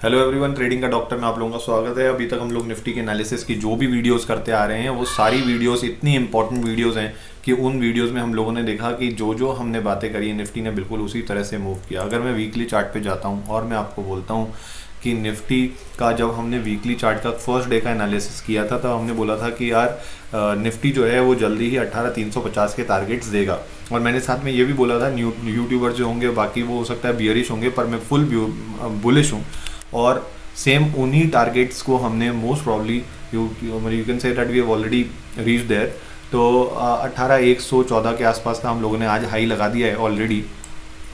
Hello everyone, trading का doctor में आप लोगों का स्वागत है। अभी तक हम लोग निफ्टी के एनालिसिस की जो भी वीडियोस करते आ रहे हैं वो सारी वीडियोस इतनी इंपॉर्टेंट वीडियोस हैं कि उन वीडियोस में हम लोगों ने देखा कि जो जो हमने बातें करी है निफ्टी ने बिल्कुल उसी तरह से मूव किया। अगर मैं वीकली चार्ट पे जाता हूँ और मैं आपको बोलता हूँ कि निफ्टी का जब हमने वीकली चार्ट का फर्स्ट डे का एनालिसिस किया था तब हमने बोला था कि यार निफ्टी जो है वो जल्दी ही 18,350 के टारगेट्स देगा। और मैंने साथ में ये भी बोला था यूट्यूबर्स जो होंगे बाकी वो हो सकता है बियरिश होंगे, पर मैं फुल बुलिश हूँ। और सेम उन्हीं टारगेट्स को हमने most probably you can say that we have already reach there. तो 18,114 के आसपास का हम लोगों ने आज हाई लगा दिया है ऑलरेडी।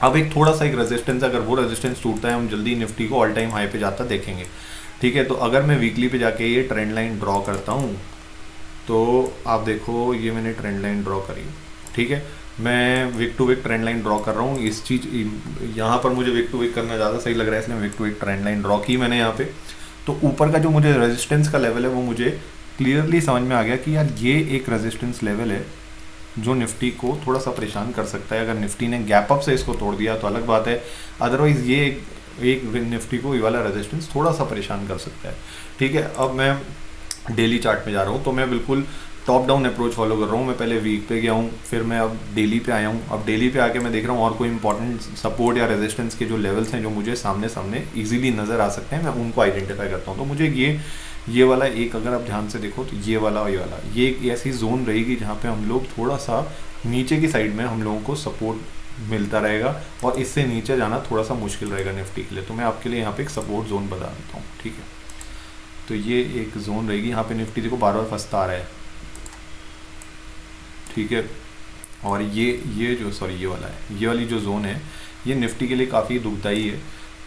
अब एक थोड़ा सा एक रेजिस्टेंस, अगर वो रेजिस्टेंस टूटता है हम जल्दी निफ्टी को ऑल टाइम हाई पे जाता देखेंगे। ठीक है, तो अगर मैं वीकली पे जाके ये ट्रेंड लाइन ड्रॉ करता हूँ तो आप देखो ये मैंने ट्रेंड लाइन ड्रॉ करी। ठीक है, मैं week to week trend line draw कर रहा हूँ। इस चीज़ यहाँ पर मुझे विक टू विक करना ज़्यादा सही लग रहा है, इसलिए week to week trend line draw की मैंने यहाँ पे। तो ऊपर का जो मुझे रेजिस्टेंस का लेवल है वो मुझे क्लियरली समझ में आ गया कि यार ये एक रेजिस्टेंस लेवल है जो निफ्टी को थोड़ा सा परेशान कर सकता है। अगर निफ्टी ने गैप अप से इसको तोड़ दिया तो अलग बात है, अदरवाइज़ ये एक निफ्टी को ये वाला रेजिस्टेंस थोड़ा सा परेशान कर सकता है। ठीक है, अब मैं डेली चार्ट में जा रहा हूँ तो मैं बिल्कुल टॉप डाउन अप्रोच फॉलो कर रहा हूँ। मैं पहले वीक पे गया हूँ, फिर मैं अब डेली पे आया हूँ। अब डेली पे आके मैं देख रहा हूँ और कोई इंपॉर्टेंट सपोर्ट या रेजिस्टेंस के जो लेवल्स हैं जो मुझे सामने सामने इजीली नज़र आ सकते हैं, मैं उनको आइडेंटिफाई करता हूँ। तो मुझे ये वाला एक, अगर आप ध्यान से देखो तो ये वाला और ये एक ऐसी जोन रहेगी जहाँ पे हम लोग थोड़ा सा नीचे की साइड में हम लोगों को सपोर्ट मिलता रहेगा और इससे नीचे जाना थोड़ा सा मुश्किल रहेगा निफ्टी के लिए। तो मैं आपके लिए यहाँ पे एक सपोर्ट जोन बता देता हूँ। ठीक है, तो ये एक जोन रहेगी, यहाँ पे निफ्टी देखो बार बार फंसता आ रहा है। ठीक है, और ये जो ये वाला है, ये वाली जो जोन है ये निफ्टी के लिए काफ़ी दुखदाई है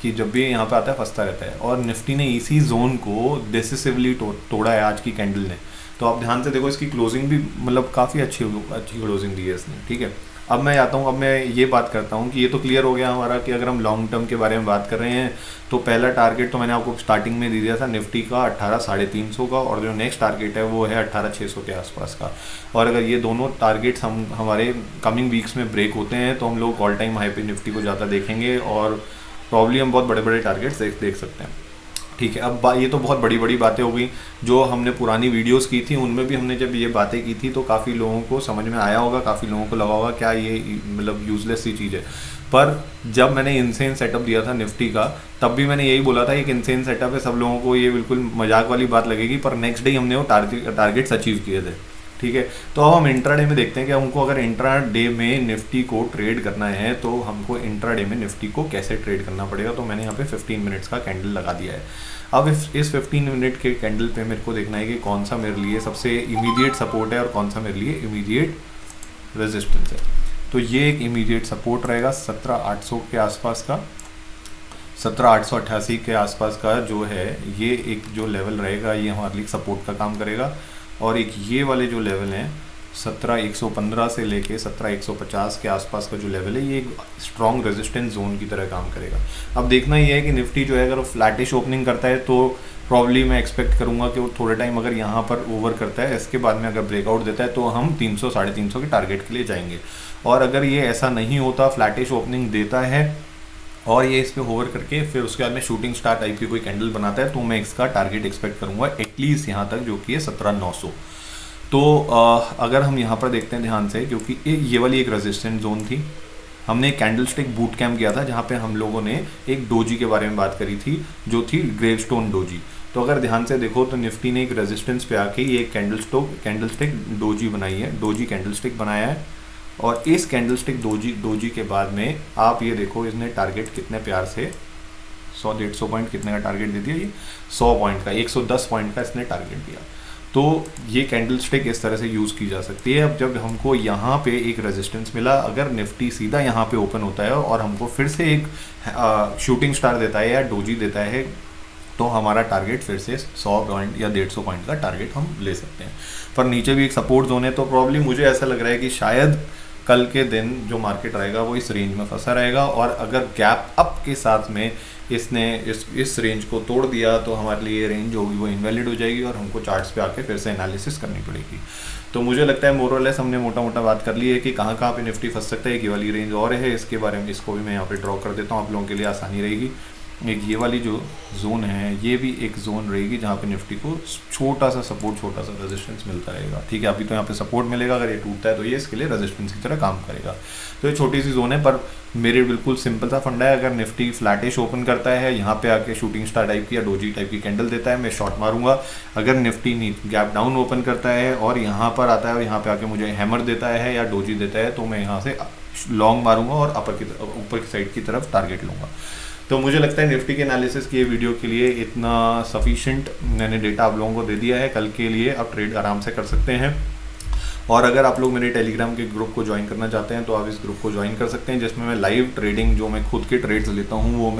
कि जब भी यहाँ पे आता है फंसता रहता है। और निफ्टी ने इसी जोन को डिसिसिवली तोड़ा है आज की कैंडल ने। तो आप ध्यान से देखो, इसकी क्लोजिंग भी मतलब काफ़ी अच्छी क्लोजिंग दी है इसने। ठीक है, अब मैं आता हूँ, अब मैं ये बात करता हूँ कि ये तो क्लियर हो गया हमारा कि अगर हम लॉन्ग टर्म के बारे में बात कर रहे हैं तो पहला टारगेट तो मैंने आपको स्टार्टिंग में दे दिया था निफ्टी का 18,350 का, और जो नेक्स्ट टारगेट है वो है 18,600 के आसपास का। और अगर ये दोनों टारगेट्स हमारे कमिंग वीक्स में ब्रेक होते हैं तो हम लोग ऑल टाइम हाई पे निफ्टी को ज़्यादा देखेंगे और प्रॉब्ली हम बहुत बड़े बड़े टारगेट्स देख सकते हैं। ठीक है, अब ये तो बहुत बड़ी बड़ी बातें हो गई। जो हमने पुरानी वीडियोस की थी उनमें भी हमने जब ये बातें की थी तो काफ़ी लोगों को समझ में आया होगा, काफ़ी लोगों को लगा होगा क्या ये मतलब यूजलेस सी चीज़ है। पर जब मैंने इनसेन सेटअप दिया था निफ्टी का तब भी मैंने यही बोला था एक इनसेन सेटअप है, सब लोगों को ये बिल्कुल मजाक वाली बात लगेगी, पर नेक्स्ट डे हमने वो टारगेट्स अचीव किए थे। ठीक है, तो अब हम इंट्रा डे में देखते हैं कि हमको अगर इंट्रा डे में निफ्टी को ट्रेड करना है तो हमको इंट्रा डे में निफ्टी को कैसे ट्रेड करना पड़ेगा। तो मैंने यहाँ पे 15 मिनट्स का कैंडल लगा दिया है। अब इस 15 मिनट के कैंडल पे मेरे को देखना है कि कौन सा मेरे लिए सबसे इमीडिएट सपोर्ट है और कौन सा मेरे लिए इमीडिएट रेजिस्टेंस है। तो ये एक इमीडिएट सपोर्ट रहेगा 17,800 के आसपास का, 17,888 के आसपास का जो है ये एक जो लेवल रहेगा ये हमारे लिए सपोर्ट का काम करेगा। और एक ये वाले जो लेवल हैं 17,115 से लेके 17,150 के आसपास का जो लेवल है ये एक स्ट्रॉन्ग रेजिस्टेंस जोन की तरह काम करेगा। अब देखना ये है कि निफ्टी जो है अगर वो फ्लैटिश ओपनिंग करता है तो प्रॉब्ली मैं एक्सपेक्ट करूंगा कि वो थोड़े टाइम अगर यहाँ पर ओवर करता है, इसके बाद में अगर ब्रेकआउट देता है तो हम 300 350 के टारगेट के लिए जाएंगे। और अगर ये ऐसा नहीं होता, फ्लैटिश ओपनिंग देता है और ये इस पर होवर करके फिर उसके बाद में शूटिंग स्टार टाइप की कोई कैंडल बनाता है तो मैं इसका टारगेट एक्सपेक्ट करूंगा एटलीस्ट यहाँ तक, जो कि है 17,900। तो अगर हम यहाँ पर देखते हैं ध्यान से, क्योंकि ये वाली एक रेजिस्टेंट जोन थी, हमने एक कैंडल स्टिक बूट कैम्प किया था जहाँ पे हम लोगों ने एक डोजी के बारे में बात करी थी जो थी ग्रेवस्टोन डोजी। तो अगर ध्यान से देखो तो निफ्टी ने एक रेजिस्टेंस पे आके ये एक कैंडल स्टिक डोजी बनाई है, डोजी कैंडल स्टिक बनाया है। और इस कैंडल स्टिक डोजी के बाद में आप ये देखो इसने टारगेट कितने प्यार से 100-150 पॉइंट कितने का टारगेट दे दिया, ये 100 पॉइंट का 110 पॉइंट का इसने टारगेट दिया। तो ये कैंडल स्टिक इस तरह से यूज़ की जा सकती है। अब जब हमको यहाँ पे एक रेजिस्टेंस मिला, अगर निफ्टी सीधा यहाँ पे ओपन होता है और हमको फिर से एक शूटिंग स्टार देता है या डोजी देता है तो हमारा टारगेट फिर से 100 पॉइंट या 150 पॉइंट का टारगेट हम ले सकते हैं। पर नीचे भी एक सपोर्ट जोन है तो प्रॉब्लम मुझे ऐसा लग रहा है कि शायद कल के दिन जो मार्केट रहेगा वो इस रेंज में फंसा रहेगा। और अगर गैप अप के साथ में इसने इस रेंज को तोड़ दिया तो हमारे लिए ये रेंज होगी वो इनवैलिड हो जाएगी और हमको चार्ट्स पे आके फिर से एनालिसिस करनी पड़ेगी। तो मुझे लगता है मोर और लेस हमने मोटा मोटा बात कर ली है कि कहाँ कहाँ पे निफ्टी फंस सकता है। ये वाली रेंज और है, इसके बारे में इसको भी मैं यहाँ पे ड्रॉ कर देता हूँ, आप लोगों के लिए आसानी रहेगी। एक ये वाली जो जोन है ये भी एक जोन रहेगी जहाँ पे निफ्टी को छोटा सा सपोर्ट, छोटा सा रेजिस्टेंस मिलता रहेगा। ठीक है, अभी तो यहाँ पे सपोर्ट मिलेगा, अगर ये टूटता है तो ये इसके लिए रेजिस्टेंस की तरह काम करेगा। तो ये छोटी सी जोन है, पर मेरे बिल्कुल सिंपल सा फंडा है। अगर निफ्टी फ्लैटिश ओपन करता है, यहाँ पे आके शूटिंग स्टार टाइप की या डोजी टाइप की कैंडल देता है, मैं शॉर्ट मारूंगा। अगर निफ्टी गैप डाउन ओपन करता है और यहाँ पर आता है और यहाँ पे आके मुझे हैमर देता है या डोजी देता है, तो मैं यहाँ से लॉन्ग मारूंगा और ऊपर की साइड की तरफ टारगेट लूंगा। तो मुझे लगता है निफ्टी के एनालिसिस की ये वीडियो के लिए इतना सफिशिएंट मैंने डेटा आप लोगों को दे दिया है। कल के लिए आप ट्रेड आराम से कर सकते हैं। और अगर आप लोग मेरे टेलीग्राम के ग्रुप को ज्वाइन करना चाहते हैं तो आप इस ग्रुप को ज्वाइन कर सकते हैं, जिसमें मैं लाइव ट्रेडिंग, जो मैं खुद के ट्रेड्स लेता हूँ, वो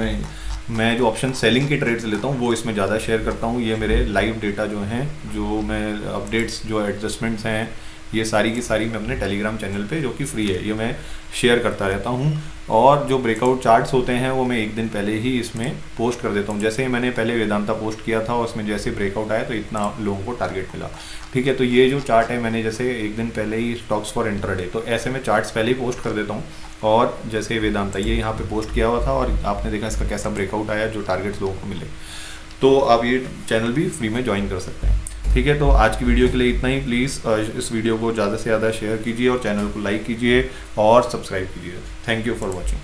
मैं जो ऑप्शन सेलिंग के ट्रेड्स लेता हूँ वो इसमें ज़्यादा शेयर करता हूँ। ये मेरे लाइव डेटा जो हैं, जो मैं अपडेट्स, जो एडजस्टमेंट्स हैं, ये सारी की सारी मैं अपने टेलीग्राम चैनल पे, जो कि फ्री है, ये मैं शेयर करता रहता हूँ। और जो ब्रेकआउट चार्ट्स होते हैं वो मैं एक दिन पहले ही इसमें पोस्ट कर देता हूँ। जैसे ही मैंने पहले वेदांता पोस्ट किया था, उसमें जैसे ब्रेकआउट आया तो इतना लोगों को टारगेट मिला। ठीक है, तो ये जो चार्ट है मैंने जैसे एक दिन पहले ही स्टॉक्स फॉर इंट्राडे, तो ऐसे में चार्ट्स पहले ही पोस्ट कर देता हूँ। और जैसे वेदांता ये यहाँ पे पोस्ट किया हुआ था और आपने देखा इसका कैसा ब्रेकआउट आया, जो टारगेट्स लोगों को मिले। तो आप ये चैनल भी फ्री में ज्वाइन कर सकते हैं। ठीक है, तो आज की वीडियो के लिए इतना ही। प्लीज़ इस वीडियो को ज़्यादा से ज़्यादा शेयर कीजिए और चैनल को लाइक कीजिए और सब्सक्राइब कीजिए। Thank you for watching.